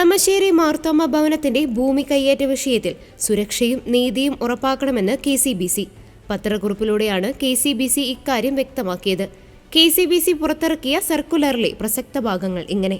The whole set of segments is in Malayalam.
കളമശ്ശേരി മാർത്തോമ ഭവനത്തിന്റെ ഭൂമി കയ്യേറ്റ വിഷയത്തിൽ സുരക്ഷയും നീതിയും ഉറപ്പാക്കണമെന്ന് KCBC. പത്രക്കുറിപ്പിലൂടെയാണ് KCBC ഇക്കാര്യം വ്യക്തമാക്കിയത്. KCBC പുറത്തിറക്കിയ സർക്കുലറിലെ പ്രസക്ത ഭാഗങ്ങൾ ഇങ്ങനെ: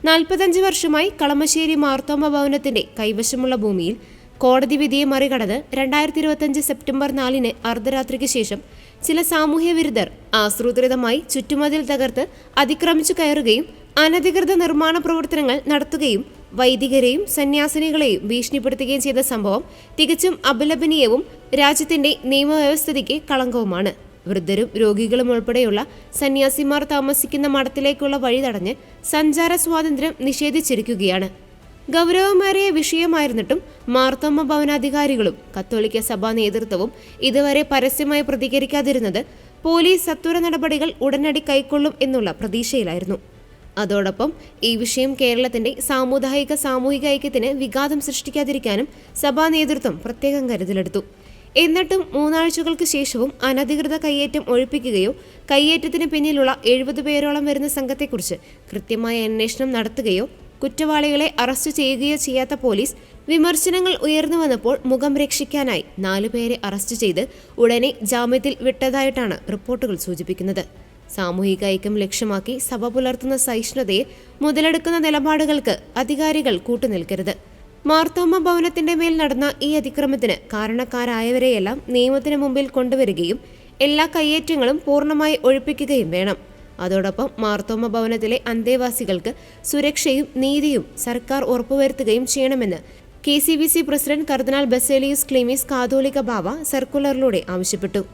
45 വർഷമായി കളമശ്ശേരി മാർത്തോമ ഭവനത്തിന്റെ കൈവശമുള്ള ഭൂമിയിൽ കോടതി വിധിയെ മറികടന്ന് 2025 സെപ്റ്റംബർ 4 അർദ്ധരാത്രിക്ക് ശേഷം ചില സാമൂഹ്യ വിരുദ്ധർ ആസൂത്രിതമായി ചുറ്റുമതിൽ തകർത്ത് അതിക്രമിച്ചു കയറുകയും അനധികൃത നിർമ്മാണ പ്രവർത്തനങ്ങൾ നടത്തുകയും വൈദികരെയും സന്യാസിനികളെയും ഭീഷണിപ്പെടുത്തുകയും ചെയ്ത സംഭവം തികച്ചും അപലപനീയവും രാജ്യത്തിന്റെ നിയമവ്യവസ്ഥയ്ക്ക് കളങ്കവുമാണ്. വൃദ്ധരും രോഗികളും ഉൾപ്പെടെയുള്ള സന്യാസിമാർ താമസിക്കുന്ന മഠത്തിലേക്കുള്ള വഴി തടഞ്ഞ് സഞ്ചാര സ്വാതന്ത്ര്യം നിഷേധിച്ചിരിക്കുകയാണ്. ഗൗരവമേറിയ വിഷയമായിരുന്നിട്ടും മാർത്തോമ ഭവനാധികാരികളും കത്തോലിക്ക സഭാ നേതൃത്വവും ഇതുവരെ പരസ്യമായി പ്രതികരിക്കാതിരുന്നത് പോലീസ് സത്വര നടപടികൾ ഉടനടി കൈക്കൊള്ളും എന്നുള്ള പ്രതീക്ഷയിലായിരുന്നു. അതോടൊപ്പം ഈ വിഷയം കേരളത്തിന്റെ സാമുദായിക ഐക്യത്തിന് വിഘാതം സൃഷ്ടിക്കാതിരിക്കാനും സഭാ നേതൃത്വം പ്രത്യേകം കരുതലെടുത്തു. എന്നിട്ടും 3 ആഴ്ചകൾക്ക് ശേഷവും അനധികൃത കയ്യേറ്റം ഒഴിപ്പിക്കുകയോ കയ്യേറ്റത്തിന് പിന്നിലുള്ള 70 പേരോളം വരുന്ന സംഘത്തെക്കുറിച്ച് കൃത്യമായ അന്വേഷണം നടത്തുകയോ കുറ്റവാളികളെ അറസ്റ്റ് ചെയ്യുകയോ ചെയ്യാത്ത പോലീസ് വിമർശനങ്ങൾ ഉയർന്നു വന്നപ്പോൾ മുഖം രക്ഷിക്കാനായി 4 പേരെ അറസ്റ്റ് ചെയ്ത് ഉടനെ ജാമ്യത്തിൽ വിട്ടതായിട്ടാണ് റിപ്പോർട്ടുകൾ സൂചിപ്പിക്കുന്നത്. സാമൂഹിക ഐക്യം ലക്ഷ്യമാക്കി സഭ പുലർത്തുന്ന സഹിഷ്ണുതയെ മുതലെടുക്കുന്ന നിലപാടുകൾക്ക് അധികാരികൾ കൂട്ടുനിൽക്കരുത്. മാർത്തോമ ഭവനത്തിന്റെ മേൽ നടന്ന ഈ അതിക്രമത്തിന് കാരണക്കാരായവരെയെല്ലാം നിയമത്തിന് മുമ്പിൽ കൊണ്ടുവരികയും എല്ലാ കയ്യേറ്റങ്ങളും പൂർണ്ണമായി ഒഴിപ്പിക്കുകയും വേണം. അതോടൊപ്പം മാർത്തോമ ഭവനത്തിലെ അന്തേവാസികൾക്ക് സുരക്ഷയും നീതിയും സർക്കാർ ഉറപ്പുവരുത്തുകയും ചെയ്യണമെന്ന് KCBC പ്രസിഡന്റ് കർദിനാൾ ബസേലിയസ് ക്ലീമീസ് കാതോലിക്ക ബാവ സർക്കുലറിലൂടെ ആവശ്യപ്പെട്ടു.